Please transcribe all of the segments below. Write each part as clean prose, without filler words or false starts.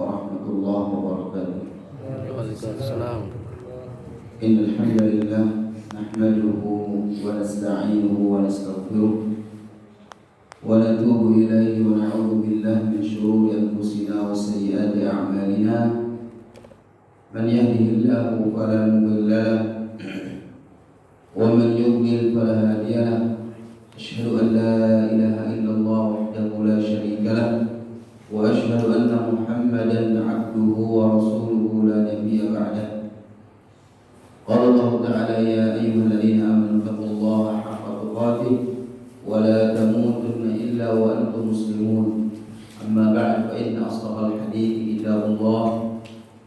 warahmatullahi wabarakatuh. Waalaikumsalam. Innal hamdalillah nahmaduhu wa nasta'inuhu wa nastaghfiruh wa natubu ilaihi wa na'udzu billahi min shururi anfusina wa sayyiati a'malina. Man yahdihillahu fala mudilla lahu wa man yudlil fala hadiya lahu. Asyhadu an la ilaha illallah wahdahu la syarika lahu wa asyhadu anna Muhammadan 'abduhu wa rasuluhu la nabiyya ba'dahu. Qala Allah ta'ala ya ayyuhalladzina amanu taqullaha haqqa tuqatih wa la tamutunna illa wa antum muslimun. Amma ba'd, fa inna asdaqal hadithi kitabullah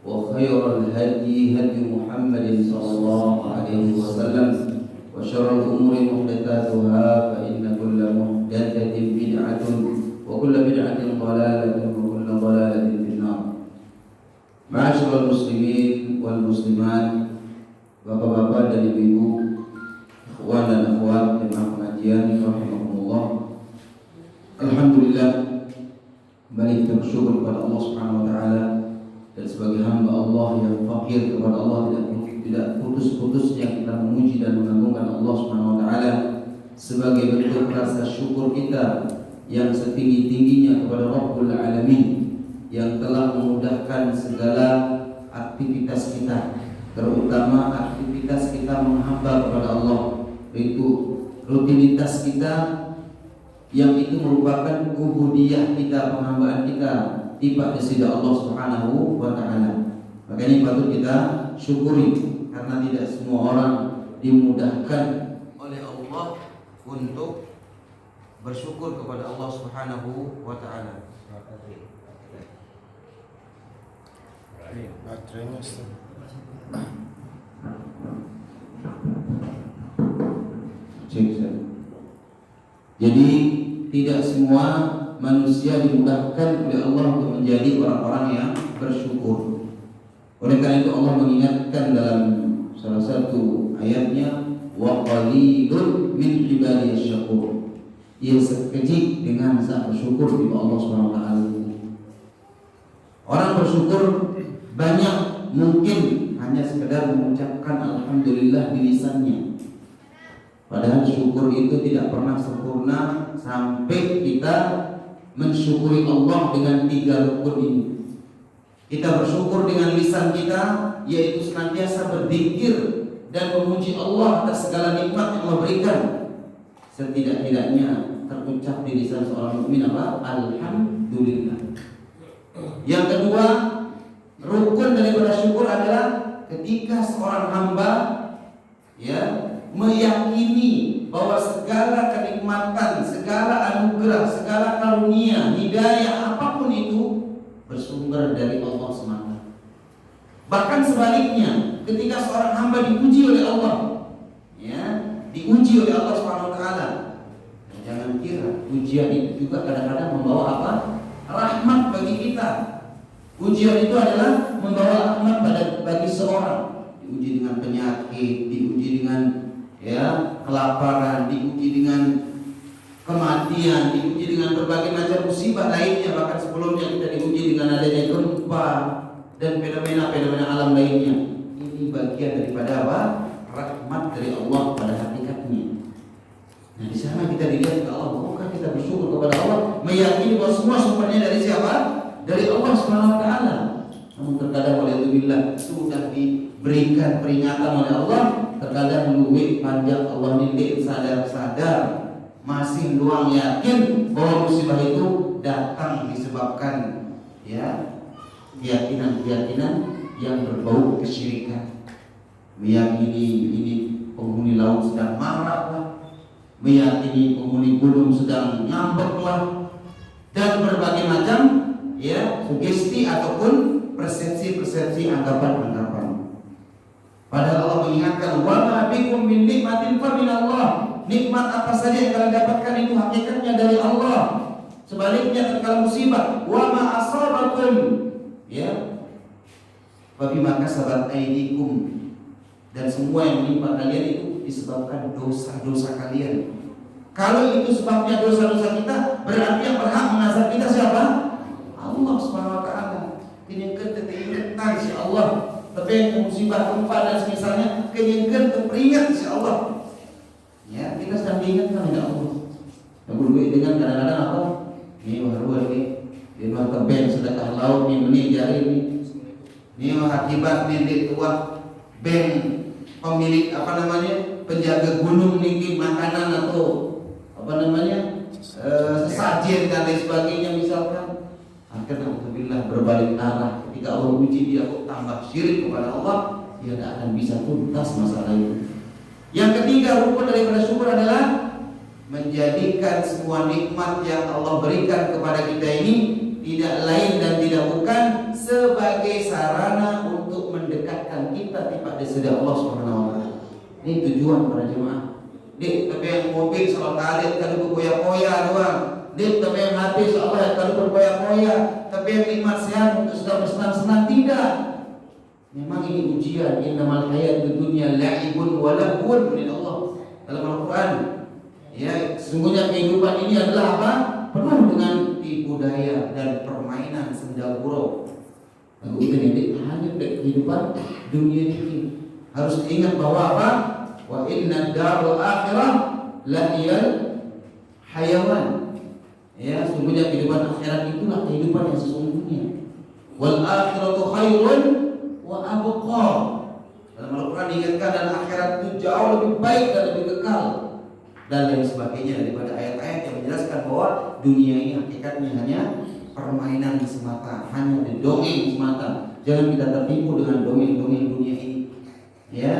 wa khairal hadi hadi Muhammadin sallallahu alaihi wasallam wa syarrul umuri muhdatsatuha fa inna kulla muhdatsatin bid'atun wa kulla bid'atin dhalalatun wa kulla dhalalatin finnar. Ma'asyiral muslimin wal muslimat, bapak-bapak dan ibu-ibu, ikhwan dan akhwat jemaah pengajian rahimakumullah. Alhamdulillah, kembali kita bersyukur kepada Allah Subhanahu wa taala, dan sebagai hamba Allah yang fakir kepada Allah tidak putus-putusnya kita memuji dan mengagungkan Allah Subhanahu wa taala sebagai bentuk rasa syukur kita yang setinggi-tingginya kepada Rabbul Alamin yang telah memudahkan segala aktivitas kita, terutama aktivitas kita menghamba kepada Allah, yaitu rutinitas kita yang itu merupakan ubudiyah kita, penghambaan kita di sisi Allah Subhanahu wa taala. Makanya patut kita syukuri, karena tidak semua orang dimudahkan oleh Allah untuk bersyukur kepada Allah Subhanahu wa taala. Baterainya Jadi tidak semua manusia dimudahkan oleh Allah untuk menjadi orang-orang yang bersyukur. Oleh karena itu Allah mengingatkan dalam salah satu ayatnya, wa qalilun min ibadiyasy syakur. Ia sekecil dengan saat bersyukur di Allah Subhanahu wa taala. Orang bersyukur banyak mungkin hanya sekedar mengucapkan alhamdulillah di lisannya. Padahal syukur itu tidak pernah sempurna sampai kita mensyukuri Allah dengan 3 rukun ini. Kita bersyukur dengan lisan kita, yaitu senantiasa berzikir dan memuji Allah atas segala nikmat yang Allah berikan. Setidak-tidaknya terucap di lisan seorang mukmin apa? Alhamdulillah. Yang kedua, rukun daripada syukur adalah ketika seorang hamba meyakini bahwa segala kenikmatan, segala anugerah, segala karunia, hidayah apapun itu bersumber dari Allah semata. Bahkan sebaliknya, ketika seorang hamba diuji oleh Allah, diuji oleh Allah Subhanahu wa taala, jangan kira ujian itu juga kadang-kadang membawa apa? Rahmat bagi kita. Ujian itu adalah membawa rahmat bagi seorang. Diuji dengan penyakit, diuji dengan kelaparan, diuji dengan kematian, diuji dengan berbagai macam musibah lainnya. Bahkan sebelumnya kita diuji dengan adanya gempa dan fenomena-fenomena alam lainnya. Ini bagian daripada apa? Rahmat dari Allah pada hakikatnya. Nah, di sana kita dilihat ke Allah, bukan kita bersyukur kepada Allah, meyakini bahwa semua sumbernya dari siapa? Dari Allah Subhanahu wa taala. Namun terkadang waliyadzubillah sudah diberikan peringatan oleh Allah, terkadang luwih panjang Allah nilik sadar-sadar masih doang yakin bahwa musibah itu datang disebabkan keyakinan-keyakinan yang berbau kesyirikan. Meyakini ini penghuni laut sedang marah lah, meyakini penghuni gunung sedang ngambek lah, dan berbagai macam sugesti ataupun persepsi-persepsi anggapan-anggapan. Padahal Allah mengingatkan, wa ma bikum min nikmatin fa min Allah. Nikmat apa saja yang kalian dapatkan itu hakikatnya dari Allah. Sebaliknya tatkala musibah, wa ma asabakum wa bima kasabat aydikum, dan semua yang menimpa kalian itu disebabkan dosa-dosa kalian. Kalau itu sebabnya dosa-dosa kita, berarti yang berhak mengazab kita siapa? Allah Subhanahu wa taala. Allah. Tapi musibah gempa dan semisalnya kenyengkeun keperingat insyaallah. Ya, kita sedang diingatkan oleh Allah. Yang berduit dengan kadang-kadang apa? Ini baru ini di luar tebing sedekah laut ini jari ini akibat ini tua bank pemilik apa namanya penjaga gunung ini makanan atau apa namanya sesajen dan lain sebagainya misalkan akhirnya alhamdulillah berbalik arah ketika Allah uji dia kok tambah syirik kepada Allah dia tidak akan bisa tuntas masalah itu. Yang ketiga rukun daripada syukur adalah menjadikan semua nikmat yang Allah berikan kepada kita ini tidak lain dan tidak bukan sebagai sarana untuk mendekatkan kita kepada sisi Allah Subhanahu wa taala. Ini tujuan para jemaah. Dik tapi yang mobil salat kali kalau berkoya-koya doang. Dik tapi yang hati Allah kalau berkoya-koya, tapi yang nikmat sehat untuk sedang bersenang-senang tidak. Memang ini ujian. Innamal hayatud dunya la'ibun wa lahwun min Allah. Dalam Al-Qur'an. Ya, sesungguhnya kehidupan ini adalah apa? Penuh dengan tipu daya dan permainan senda gurau. Lalu ini hanya kehidupan dunia ini. Harus diingat bahwa apa? Wa inna darul akhirah lahiyal hayawan. Ya, sesungguhnya kehidupan akhirat itulah kehidupan yang sesungguhnya. Wal akhiratu khairun wa abqa. Dalam Al-Qur'an diingatkan dan akhirat itu jauh lebih baik dan lebih kekal. Dan lain sebagainya daripada ayat-ayat yang menjelaskan bahwa dunia ini hakikatnya hanya permainan semata, hanya dongeng semata. Jangan kita tertipu dengan dongeng-dongeng dunia ini. Ya,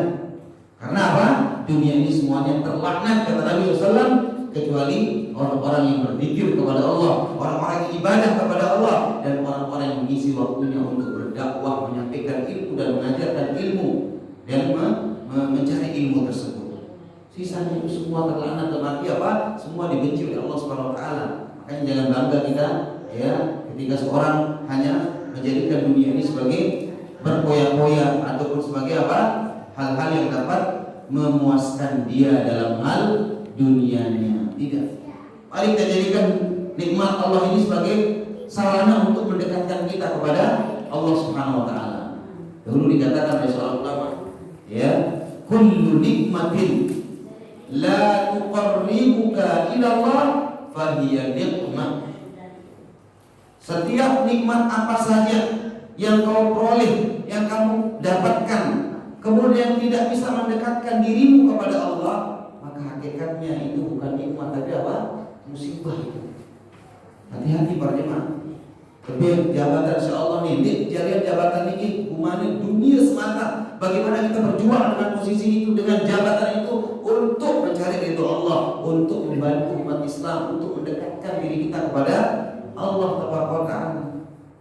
karena apa? Dunia ini semuanya terlaknat kata Nabi SAW kecuali orang-orang yang berzikir kepada Allah, orang-orang yang ibadah kepada Allah, dan orang-orang yang mengisi waktunya untuk berdakwah, menyampaikan ilmu dan mengajarkan ilmu dan mencari ilmu tersebut. Sisanya itu semua terlaknat dan mati apa? Semua dibenci oleh Allah Subhanahu wa taala. Makanya jangan bangga kita ya ketika seorang hanya menjadikan dunia ini sebagai berkoya-koya ataupun sebagai apa? Hal-hal yang dapat memuaskan dia dalam hal dunianya. Tidak. Mari kita jadikan nikmat Allah ini sebagai sarana untuk mendekatkan kita kepada Allah Subhanahu wa taala. Dahulu dikatakan oleh seorang ulama, ya, kullu nikmatin la tuqarribuka ila Allah fahiya nikmah. Setiap nikmat apa saja yang kau peroleh, yang kamu dapatkan, kemudian tidak bisa mendekatkan dirimu kepada Allah, maka hakikatnya itu bukan nikmat tapi apa? Musibah itu. Hati-hati para jemaah. Tapi jabatan insyaallah nih, jalian jabatan ini humane dunia semata. Bagaimana kita berjuang dengan posisi itu, dengan jabatan itu untuk mencari ridho Allah, untuk membantu umat Islam, untuk mendekatkan diri kita kepada Allah Taala.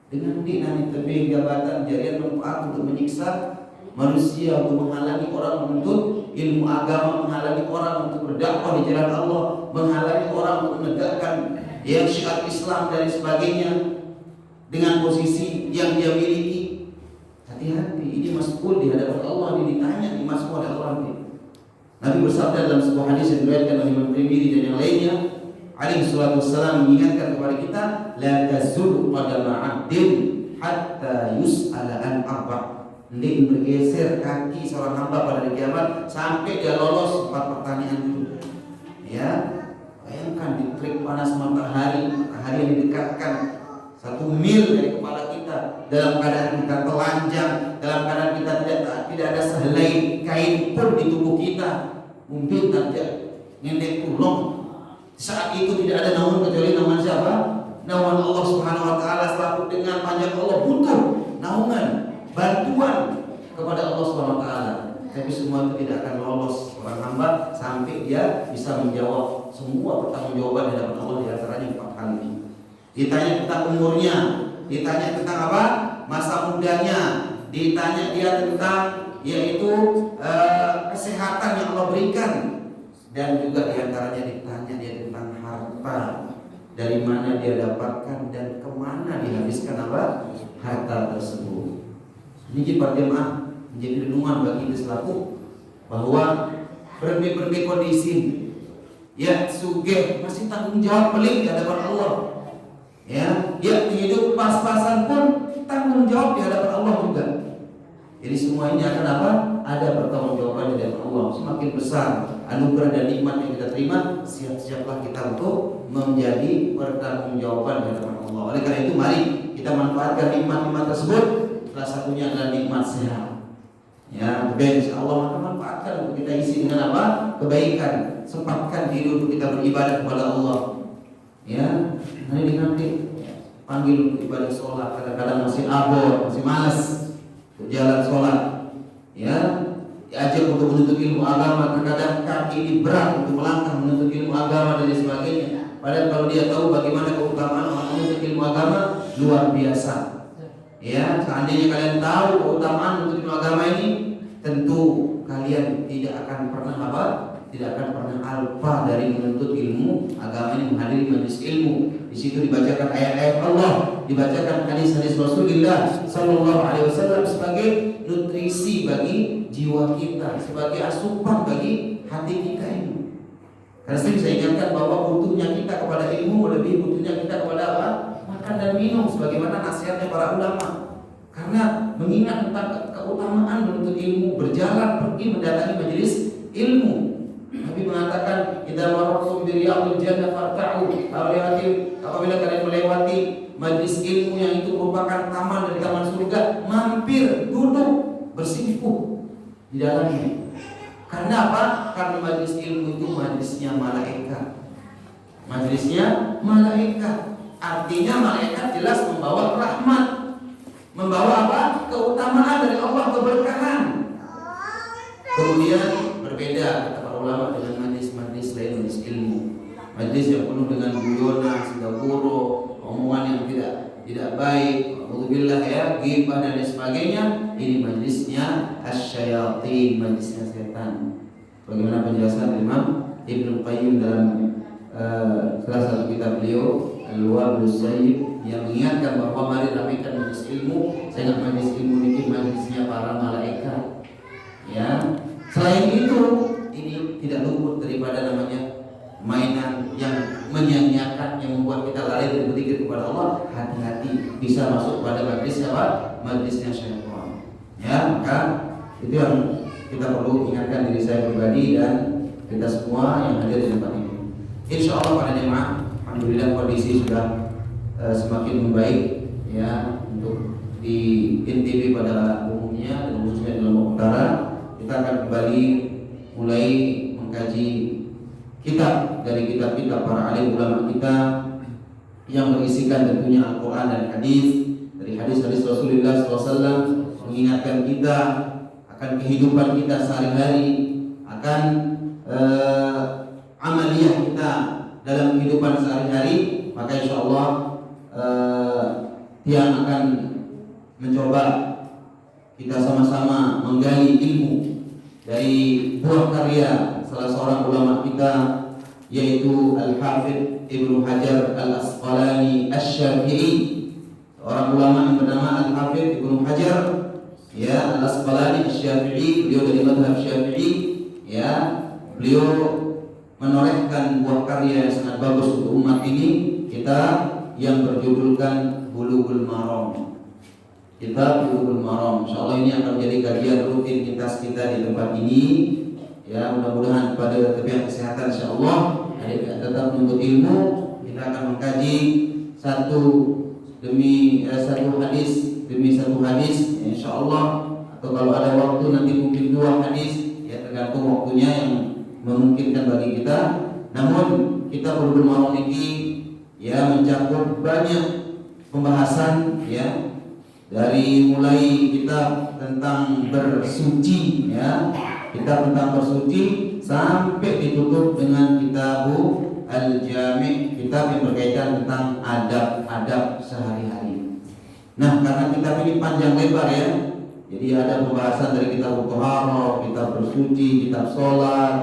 Dengan dinani tebing jabatan jalian manfaat untuk menyiksa manusia, untuk menghalangi orang menuntut ilmu agama, menghalangi orang untuk berdakwah di jalan Allah, menghalangi orang untuk menegakkan yang syiar Islam dan sebagainya dengan posisi yang dia miliki. Hati-hati, ini mas'ul di hadapan Allah, ini ditanya, ini mas'ul oleh Allah nanti. Nabi bersabda dalam sebuah hadis yang diriwayatkan oleh Imam Tirmidzi dan yang lainnya, alaihi salatu wassalam mengingatkan kepada kita, la tazul qadama 'abdin hatta yus'ala an arba'. Hendak bergeser kaki seorang hamba pada hari kiamat sampai dia lolos 4 pertanyaan dulu. Ya, bayangkan di terik panas matahari yang didekatkan 1 mil dari kepala kita, dalam keadaan kita telanjang, dalam keadaan kita tidak ada sehelai kain pun di tubuh kita, mungkin saja ngendek tulung. Saat itu tidak ada naungan kecuali naungan siapa? Naungan Allah Subhanahu wa taala. Selaku dengan panjang Allah butuh naungan, bantuan kepada Allah Subhanahu wa taala. Tapi semua itu tidak akan lolos orang hamba sampai dia bisa menjawab semua pertanggungjawaban di hadapan Allah, di antaranya 4 hal ini. Ditanya tentang umurnya, ditanya tentang apa? Masa mudanya, ditanya dia tentang yaitu kesehatan yang Allah berikan, dan juga diantaranya ditanya dia tentang harta, dari mana dia dapatkan dan kemana dihabiskan apa harta tersebut. Ini para jemaah menjadi renungan bagi kita selaku bahwa berbagai kondisi ya sugih masih tanggung jawab pelik di hadapan Allah. Ya hidup pas-pasan pun tanggung jawab di hadapan Allah juga. Jadi semua ini akan apa? Ada pertanggungjawaban dari Allah. Semakin besar anugerah dan nikmat yang kita terima, siap-siaplah kita untuk menjadi pertanggungjawaban dari Allah. Oleh karena itu mari kita manfaatkan nikmat-nikmat tersebut. Salah satunya adalah nikmat sehat. Ya, insya Allah maka manfaatkan untuk kita isi dengan apa? Kebaikan. Sempatkan diri untuk kita beribadah kepada Allah. Ya, nanti panggil untuk ibadah sholat, kadang-kadang masih abot, masih malas untuk jalan sholat. Ya, diajak untuk menuntut ilmu agama, terkadang kaki ini berat untuk melangkah menuntut ilmu agama dan sebagainya. Padahal kalau dia tahu bagaimana keutamaan orang menuntut ilmu agama, luar biasa. Ya, seandainya kalian tahu keutamaan untuk ilmu agama ini, tentu kalian tidak akan pernah apa? Tidak akan pernah alpa dari menuntut ilmu agama ini, menghadiri majelis ilmu. Di situ dibacakan ayat-ayat Allah, dibacakan hadis-hadis Rasulullah Sallallahu Alaihi Wasallam sebagai nutrisi bagi jiwa kita, sebagai asupan bagi hati kita ini. Karena sering saya ingatkan bahwa butuhnya kita kepada ilmu lebih butuhnya kita kepada apa? Makan dan minum, sebagaimana nasihatnya para ulama. Karena mengingat tentang keutamaan menuntut ilmu, berjalan pergi mendatangi majelis ilmu. Nabi mengatakan, "Idza marartum bi riyadil jannah farta'u." Apabila kalian melewati majelis ilmu yang itu merupakan taman dari taman surga, mampir, duduk, bersimpuh di dalamnya. Karena apa? Karena majelis ilmu itu majelisnya malaikat. Majelisnya malaikat. Artinya malaikat jelas membawa rahmat, membawa apa? Keutamaan dari Allah, keberkahan. Kemudian berbeda kata para ulama dengan majelis-majelis lain, majelis ilmu. Majelis yang penuh dengan guyonan, segapuro, omongan yang tidak baik, alhamdulillah ya, ghibah dan sebagainya. Ini majelisnya asyayatin, majelisnya setan. Bagaimana penjelasan Imam Ibnu Qayyim dalam salah satu kitab beliau Al-Wabilus Sayyib, yang mengingatkan bahwa mari ramaikan majelis ilmu. Saya ingat majelis ilmu ini majelisnya para malaikat. Ya, selain itu ini tidak luput daripada namanya mainan yang menyanyiakan, yang membuat kita lari dari berzikir kepada Allah. Hati-hati bisa masuk pada majelis apa? Majelisnya syaitan. Ya, maka itu yang kita perlu ingatkan diri saya pribadi dan kita semua yang hadir di tempat ini. Insya Allah pada jemaah, alhamdulillah kondisi sudah semakin membaik ya untuk di NTB pada umumnya dan khususnya di Lombok Utara. Kita akan kembali mulai mengkaji kitab dari kitab-kitab para alim ulama kita yang berisikan tentunya Al-Quran dan hadis. Dari hadis-hadis Rasulullah SAW mengingatkan kita akan kehidupan kita sehari-hari, akan amaliyah kita dalam kehidupan sehari-hari. Maka insya Allah yang akan mencoba kita sama-sama menggali ilmu dari buah karya salah seorang ulama kita, yaitu Al-Hafidh Ibnu Hajar Al-Asqalani Asy-Syafi'i, seorang ulama yang bernama Al-Hafidh Ibnu Hajar ya Al-Asqalani Asy-Syafi'i. Beliau dari mazhab Syafi'i ya. Beliau menorehkan buah karya yang sangat bagus untuk umat ini, kita yang berjudulkan Bulughul Maram. Kita Bulughul Maram. Insyaallah ini akan menjadi kajian rutinitas kita di tempat ini. Ya, mudah-mudahan pada pihak kesehatan insyaallah tetap menuntut ilmu. Kita akan mengkaji satu hadis demi satu hadis insyaallah, atau kalau ada waktu nanti mungkin 2 hadis ya, tergantung waktunya yang memungkinkan bagi kita. Namun kita Bulughul Maram ini ya mencakup banyak pembahasan ya, dari mulai kita tentang bersuci ya, kita tentang bersuci sampai ditutup dengan kitab Al-Jami', kitab yang berkaitan tentang adab-adab sehari-hari. Nah, karena kitab ini panjang lebar ya, jadi ada pembahasan dari kitab Thaharah, kitab bersuci, kitab sholat,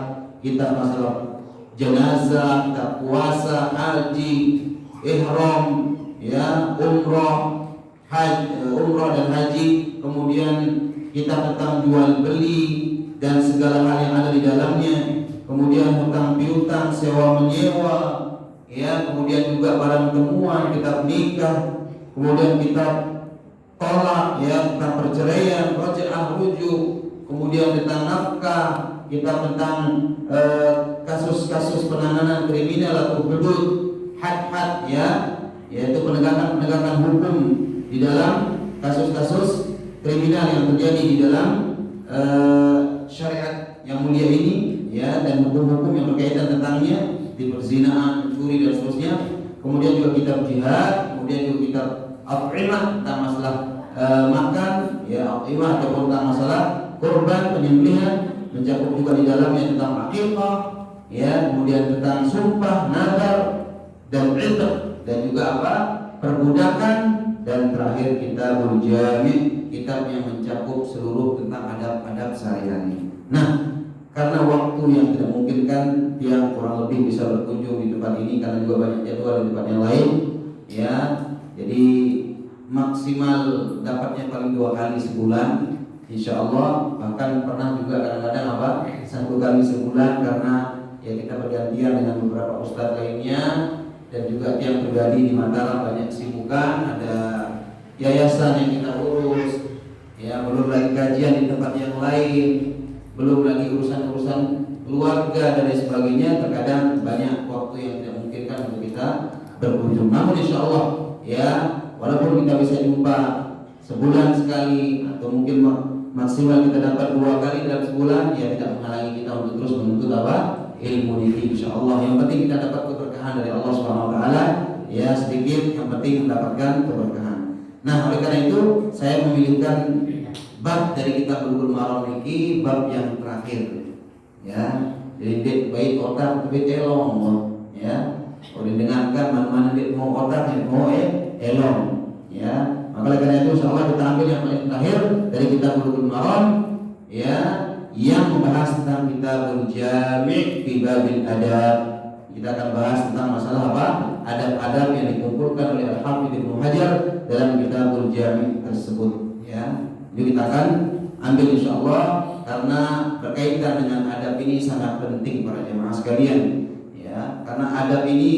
kitab masalah jenazah, kitab puasa, haji, ihram ya, umrah dan haji, kemudian kita tentang jual beli dan segala hal yang ada di dalamnya, kemudian tentang piutang, sewa menyewa ya, kemudian juga barang temuan, kitab nikah, kemudian kitab tolak ya tentang perceraian, raj'ah, rujuk, kemudian tentang nafkah, kitab tentang kasus-kasus penanganan kriminal atau hudud, had-had, ya, yaitu penegakan hukum di dalam kasus-kasus kriminal yang terjadi di dalam syariat yang mulia ini, ya, dan hukum-hukum yang berkaitan tentangnya di perzinahan, mencuri dan seterusnya. Kemudian juga kitab jihad, kemudian juga kitab at'imah tentang masalah makan, ya, at'imah ataupun tentang masalah kurban, penyembelihan, mencakup juga di dalamnya tentang aqiqah, ya, kemudian tentang sumpah, nadar dan iddah, dan juga apa? Perbudakan, dan terakhir kitabul jami', kitab yang mencakup seluruh tentang adab-adab sehari-hari. Nah, karena waktu yang tidak memungkinkan, yang kurang lebih bisa berkunjung di tempat ini karena juga banyak jadwal di tempat yang lain, ya. Jadi maksimal dapatnya paling 2 kali sebulan, insya Allah. Bahkan pernah juga kadang-kadang apa 1 kali sebulan karena ya kita bergantian dengan beberapa ustadz lainnya, dan juga tiang pribadi di Mataram banyak kesibukan, ada yayasan yang kita urus, ya, belum lagi kajian di tempat yang lain, belum lagi urusan-urusan keluarga dan lain sebagainya. Terkadang banyak waktu yang tidak memungkinkan untuk kita berkunjung. Namun insya Allah, ya, walaupun kita bisa jumpa sebulan sekali atau mungkin maksimal kita dapat 2 kali dalam sebulan, ya tidak menghalangi kita untuk terus menuntut apa? Ilmu ini, insya Allah. Yang penting kita dapat keberkahan dari Allah Subhanahu Wa Taala, ya, sedikit yang penting mendapatkan keberkahan. Nah, oleh karena itu saya memilihkan bab dari kitab Bulughul Maram ini, bab yang terakhir, ya. Jadi baik otak tapi telong, ya. Kalau didengarkan mana-mana dia mau otak, mau elong, ya. Maka oleh karena itu insyaallah kita ambil yang paling terakhir dari kitab Bulughul Maram, ya, yang membahas tentang kitabul jami' fi babil adab. Kita akan bahas tentang masalah apa? Adab-adab yang dikumpulkan oleh Al-Hafidz Ibnu Hajar dalam kitabul jami' tersebut, ya. Jadi kita akan ambil insyaallah karena berkaitan dengan adab ini sangat penting para jemaah sekalian, ya. Karena adab ini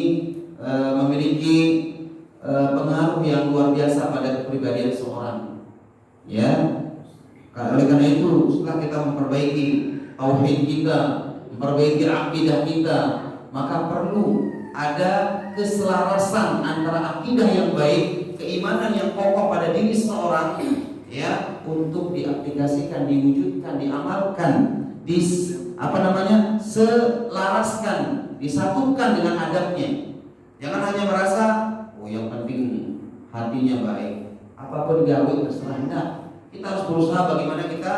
memiliki pengaruh yang luar biasa pada kepribadian seorang, ya. Oleh karena itu setelah kita memperbaiki tauhid kita, memperbaiki akidah kita, maka perlu ada keselarasan antara akidah yang baik, keimanan yang kokoh pada diri seorang, ya, untuk diaplikasikan, diwujudkan, diamalkan, selaraskan, disatukan dengan adabnya. Jangan hanya merasa, oh yang penting hatinya baik, apapun gawe terserah. Enggak. Kita harus berusaha bagaimana kita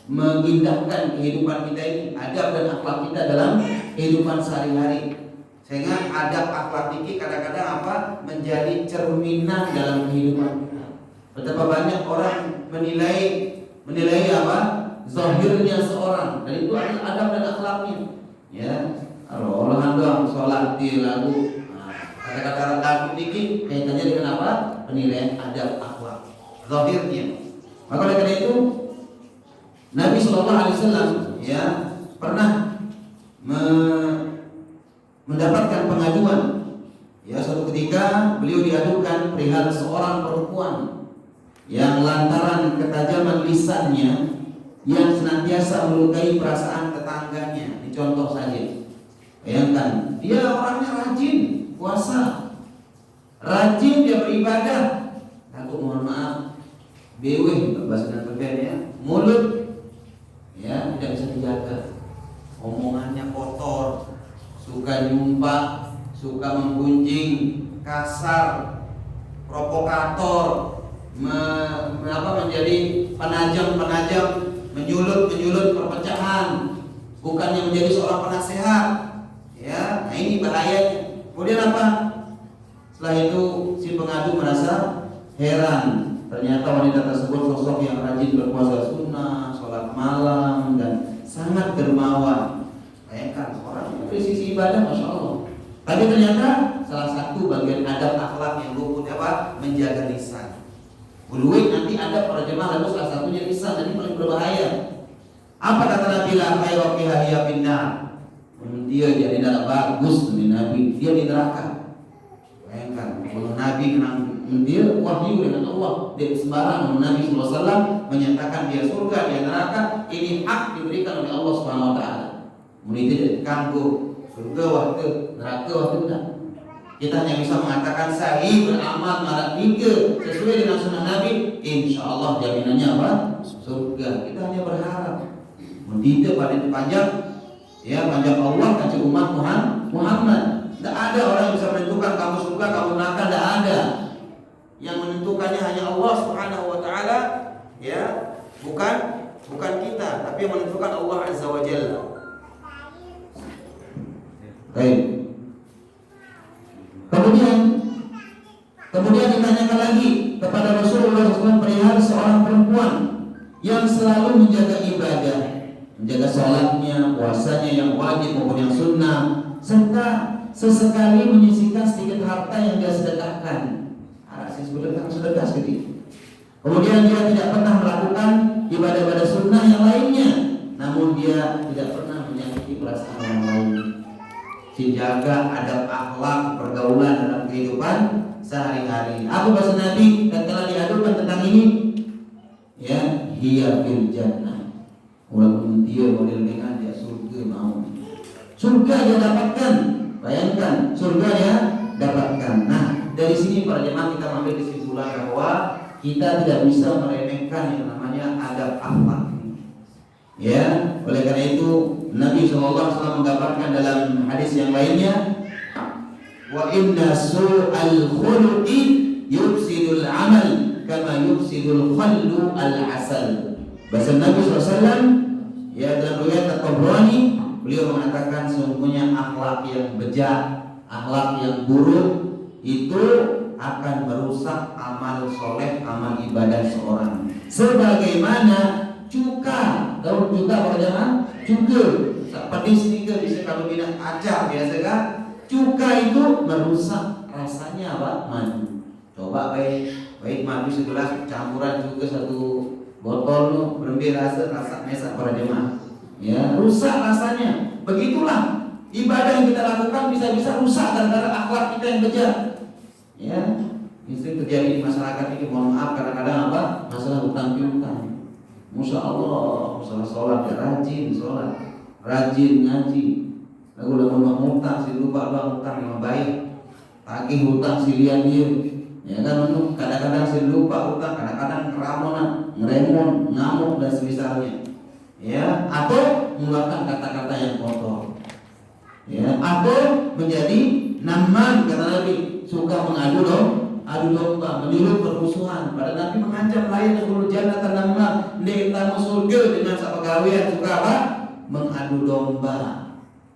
mengindahkan kehidupan kita ini, adab dan akhlak kita dalam kehidupan sehari-hari. Sehingga adab akhlak ini kadang-kadang apa? Menjadi cerminan dalam kehidupan kita. Betapa banyak orang menilai apa? Zahirnya seorang, dan itu adalah adab dan akhlaknya. Ya, kalau orang doang sholat di lagu, kata-kata lagu dikit kaitannya dengan apa? Penilaian adab akhlak zahirnya. Maka oleh karena itu Nabi Shallallahu Alaihi Wasallam, ya, pernah mendapatkan pengaduan, ya, suatu ketika beliau diadukan perihal seorang perempuan yang lantaran ketajaman lisannya yang senantiasa melukai perasaan tetangganya. Ini contoh saja. Bayangkan, dia orangnya rajin puasa, rajin dia beribadah, takut mohon maaf beweh bahasa Indonesia, mulut, ya, tidak bisa dijaga, omongannya kotor, suka nyumpah, suka menggunjing, kasar, provokator, menjadi penajam, menyulut perpecahan, bukannya menjadi seorang penasehat, ya. Nah, ini bahayanya. Kemudian apa? Setelah itu si pengadu merasa heran. Ternyata wanita tersebut sosok yang rajin berpuasa sunnah, sholat malam, dan sangat dermawan. Bayangkan orang dari sisi ibadah, masya Allah. Tapi ternyata salah satu bagian adab akhlak yang luput apa? Menjaga lisan. Uluwi nanti ada para jemaah, lalu salah satunya lisan, ini paling berbahaya. Apa kata Nabi? La khairu fiha hiya finnar. Dia jadi tidak bagus demi Nabi, dia di neraka. Bayangkan kalau Nabi dia wahyu dengan Allah. Dia sembarang Nabi SAW menyatakan dia surga, dia neraka. Ini hak diberikan oleh Allah Subhanahu Wa Taala. Meniti kanggo surga waktu neraka waktu tidak. Kita hanya bisa mengatakan sahih beramal marat tiga sesuai dengan sunnah Nabi. Insya Allah jaminannya apa? Surga. Kita hanya berharap. Meniti pada panjang, ya panjang Allah kasih umat Muhammad. Tidak ada orang yang bisa menentukan kamu surga, kamu neraka. Tidak ada. Yang menentukannya hanya Allah Subhanahu Wa Taala, ya, bukan kita, tapi yang menentukan Allah Azza wa Jalla. Baik. Kemudian ditanyakan lagi kepada Rasulullah SAW perihal seorang perempuan yang selalu menjaga ibadah, menjaga sholatnya, puasanya yang wajib maupun yang sunnah, serta sesekali menyisihkan sedikit harta yang dia sedekahkan. Sedekah sedikit. Kemudian dia tidak pernah melakukan ibadah-ibadah sunnah yang lainnya, namun dia tidak pernah menyakiti perasaan orang lain. Dijaga adab akhlak pergaulan dalam kehidupan sehari-hari. Apa bahasa Nabi dan telah diadukan tentang ini? Ya, hiya fil jannah. Walaupun dia model dengan dia surga mau. Surga dia dapatkan. Bayangkan, surga dia dapatkan. Nah, dari sini para jemaah kita ambil kesimpulan bahwa kita tidak bisa meremehkan yang namanya adab akhlak. Ya, oleh karena itu Nabi SAW menggambarkan dalam hadis yang lainnya, wa inna su'al khuluqi yufsidul amal kama yufsidul khallu al-asal. Bahasa Nabi SAW, ya, dalam riwayat At-Tabrani, beliau mengatakan sesungguhnya akhlak yang bejat, akhlak yang buruk itu akan merusak amal soleh, amal ibadah seorang. Sebagaimana cuka, daun cuka pada zaman cuka, pedis nika bisa kalau tidak acar biasa kan? Cuka itu merusak rasanya apa? Madu. Coba baik madu segelas campuran cuka satu botol nu berembir rasa mesak para jemaah. Ya, rusak rasanya. Begitulah ibadah yang kita lakukan bisa-bisa rusak gara-gara akhlak kita yang bejat. Ya, ini terjadi di masyarakat ini. Mohon maaf kadang-kadang apa? Masalah hutang piutang. Masya Allah, masalah sholat ya rajin sholat, rajin ngaji. Lalu udah mau hutang si lupa bang hutang yang baik, tagih hutang si lian dia. Ya kan, kadang-kadang si lupa hutang, kadang-kadang keramonan, ngeremon, ngamuk dan semisalnya. Ya, atau mengeluarkan kata-kata yang kotor. Ya, atau menjadi naman kata Nabi, suka mengadu domba, menyuruh permusuhan. Pada Nabi mengancam lain yang berjana tanamah, tamu surga dengan sapagawian suka apa? Mengadu domba.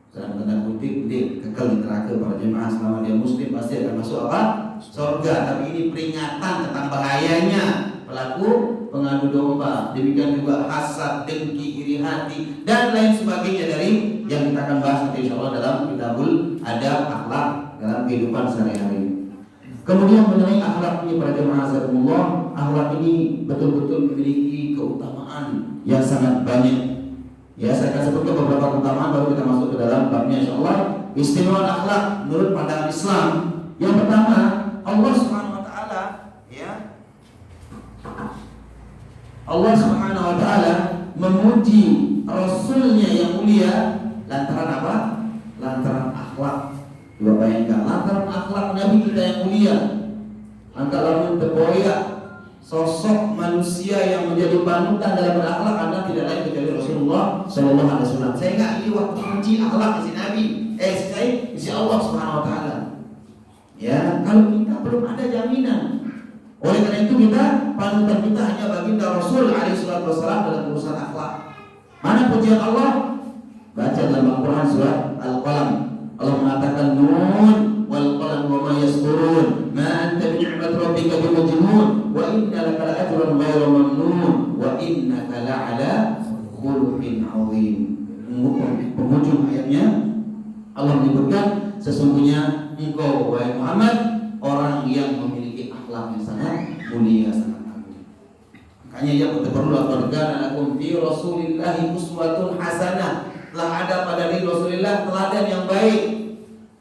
Dalam tanda kutip dia kekal di neraka para jemaah selama dia muslim pasti akan masuk apa? Surga. Tapi ini peringatan tentang bahayanya pelaku pengadu domba. Demikian juga hasad, dengki, iri hati dan lain sebagainya dari yang kita akan bahas nanti insyaallah dalam kitabul adab akhlak dalam kehidupan sehari-hari. Kemudian mengenai akhlak ini para jemaah azzakumullah, akhlak ini betul-betul memiliki keutamaan yang sangat banyak. Ya, saya akan sebutkan beberapa keutamaan baru kita masuk ke dalam babnya insyaallah. Istimewa akhlak menurut pandangan Islam. Yang pertama, Allah Subhanahu wa taala, ya. Allah Subhanahu wa taala memuji rasulnya yang mulia lantaran apa? Lantaran akhlak. Coba bayangkan, lantaran akhlak Nabi kita yang mulia, lantaran terboyak sosok manusia yang menjadi panutan dalam berakhlak, Anda tidak lain kecuali Rasulullah Sallallahu Alaihi Wasallam. Saya nggak ini waktu uji akhlak si Nabi, si Allah Subhanahu Wa Taala. Ya, kalau kita belum ada jaminan. Oleh karena itu kita panutan kita hanya baginda Rasul Alaihi Wasallam dalam urusan akhlak. Mana pujian Allah? Baca dalam Al-Quran surat Al-Qalam. Allah mengatakan nun wal qalam wa ma yasturun ma anta bi ni'mat rabbika bimajnun wa inna laka la ajran ghayra mamnun wa innaka la'ala khuluqin 'azim. Penghujung ayatnya Allah menyebutkan sesungguhnya engkau wahai Muhammad orang yang memiliki akhlak yang sangat mulia, sangat agung. Makanya ya perlu laqad lakum fi Rasulillahi uswatun hasanah. Telah ada pada diri Rasulullah teladan yang baik.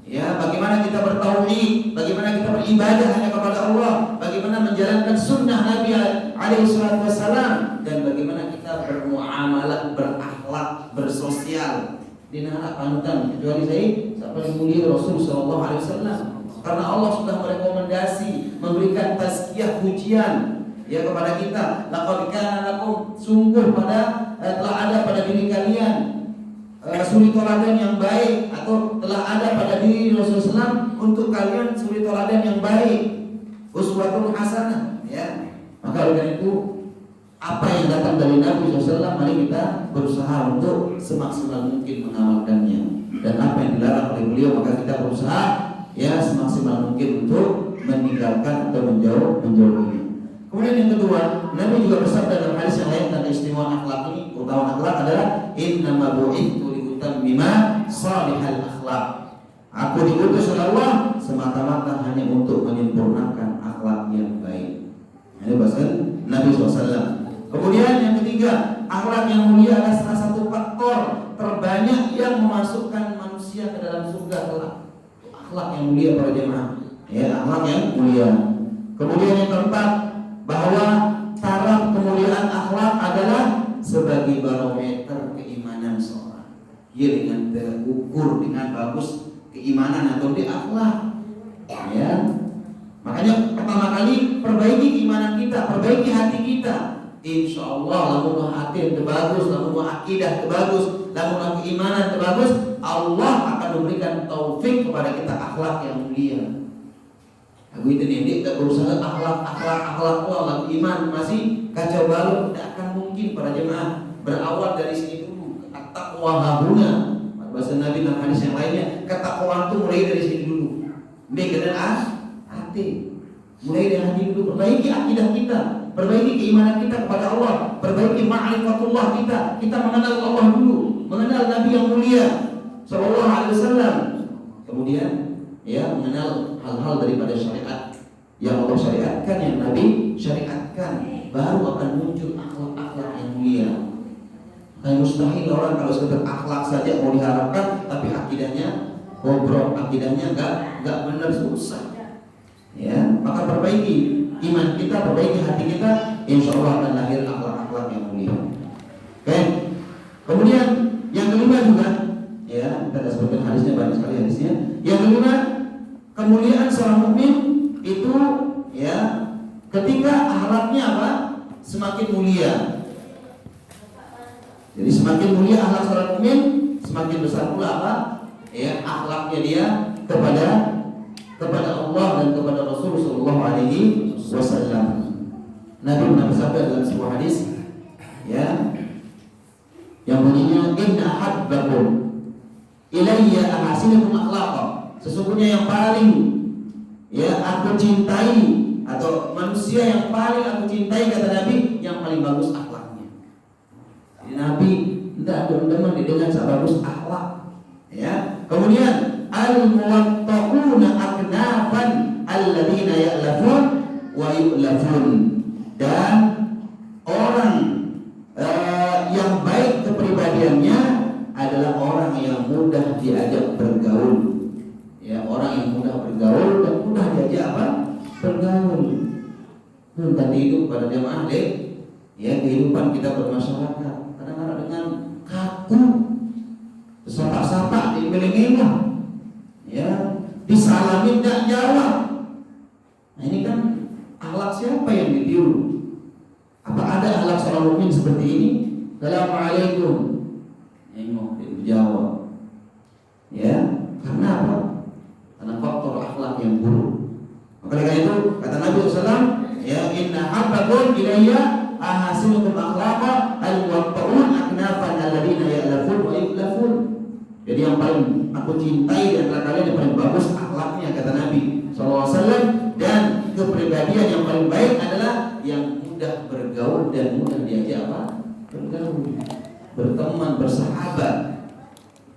Ya, bagi bagaimana kita bertauhid, bagaimana kita beribadah hanya kepada Allah, bagaimana menjalankan sunnah Nabi alaihi salatu wassalam, dan bagaimana kita bermuamalah, berakhlak, bersosial. Dinara panutan kecuali siapa yang mulia Rasul sallallahu alaihi wasallam. Karena Allah sudah merekomendasi, memberikan tazkiyah, pujian ya kepada kita. Laqad kana lakum, sungguh telah ada pada diri kalian suri toladan yang baik, atau telah ada pada diri Rasulullah SAW untuk kalian suri toladan yang baik, uswatun hasanah ya. Maka oleh itu apa yang datang dari Nabi SAW mari kita berusaha untuk semaksimal mungkin mengamalkannya, dan apa yang dilarang oleh beliau maka kita berusaha ya semaksimal mungkin untuk meninggalkan atau menjauhinya. Kemudian yang kedua, Nabi juga bersabda dalam hadis yang lain tentang keistimewaan akhlak ini. Keutamaan akhlak adalah innama bu'ithu liutammima salihal akhlak. Aku diutus oleh Allah semata-mata hanya untuk menyempurnakan akhlak yang baik. Ini bahasa Nabi SAW. Kemudian yang ketiga, akhlak yang mulia adalah salah satu faktor terbanyak yang memasukkan manusia ke dalam surga kelak. Akhlak yang mulia para jemaah, ya, akhlak yang mulia. Kemudian yang keempat, bahwa taraf kemuliaan akhlak adalah sebagai barometer keimanan seorang. Dia dengan terukur dengan bagus keimanan atau di akhlak. Ya. Makanya pertama kali perbaiki keimanan kita, perbaiki hati kita. Insya Allah lamun hati yang bagus, lamun akidah bagus, lamun keimanan bagus, Allah akan memberikan taufik kepada kita akhlak yang mulia. Aku itu nih, kita berusaha akhlak Allah, iman masih kacau balau, tidak akan mungkin para jemaah. Berawal dari sini dulu, at-taqwa hahuna. Bahasa Nabi dalam hadis yang lainnya, ketakwaan itu mulai dari sini dulu. Ini keadaan hati, mulai dari hati dulu. Perbaiki akidah kita, perbaiki keimanan kita kepada Allah, perbaiki ma'rifatullah kita mengenal Allah dulu, mengenal Nabi yang mulia sallallahu alaihi wasallam. Kemudian ya mengenal hal-hal daripada syariat yang Allah syariatkan, yang Nabi syariatkan, baru akan muncul akhlak-akhlak yang mulia. Kayak mustahil orang kalau sekedar akhlak saja mau diharapkan, tapi akidahnya bobrok, akidahnya enggak benar, susah. Ya, maka perbaiki iman kita, perbaiki hati kita, insya Allah akan lahir akhlak-akhlak yang mulia. Oke. Kemudian yang kelima juga, ya kita sudah sebutkan hadisnya, banyak sekali hadisnya. Yang kelima, kemuliaan seorang mukmin itu ya ketika akhlaknya apa? Semakin mulia. Jadi semakin mulia akhlak seorang mukmin, semakin besar pula apa? Ya, akhlaknya dia kepada Allah dan kepada Rasul sallallahu alaihi wasallam. Nabi pernah bersabda dalam sebuah hadis ya yang bunyinya inna habbakum ilayya ahasinukum akhlaqa. Sesungguhnya yang paling ya aku cintai, atau manusia yang paling aku cintai kata Nabi, yang paling bagus akhlaknya. Jadi Nabi tidak ada teman dengan bagus akhlak. Ya. Kemudian al-muwattaquna aknafan alladzina ya'lafun wa yu'lafun. Dan orang yang baik kepribadiannya adalah orang yang mudah diajak bergaul. Ya, orang yang mudah bergaul dan mudah diajak apa? Bergaul. Tadi hidup pada jamaah deh. Ya, kehidupan kita bermasyarakat kadang-kadang dengan kaku, sapa-sapa diiming-iming, ya, disalamin tidak jawab. Nah ini kan akhlak siapa yang ditiru? Apa ada akhlak seorang mukmin seperti ini? Assalamualaikum, nengok dijawab. Ya, karena apa? Karena faktor akhlak yang buruk. Maka dengan itu kata Nabi SAW, ya inna habbakum ilayya ahasinukum akhlaqa al-muwatta'un aknafan alladzina ya'lafun wa yu'lafun. Jadi yang paling aku cintai di antara kalian yang paling bagus akhlaknya kata Nabi SAW, dan kepribadian yang paling baik adalah yang mudah bergaul dan mudah diajak apa? Bergaul, berteman, bersahabat.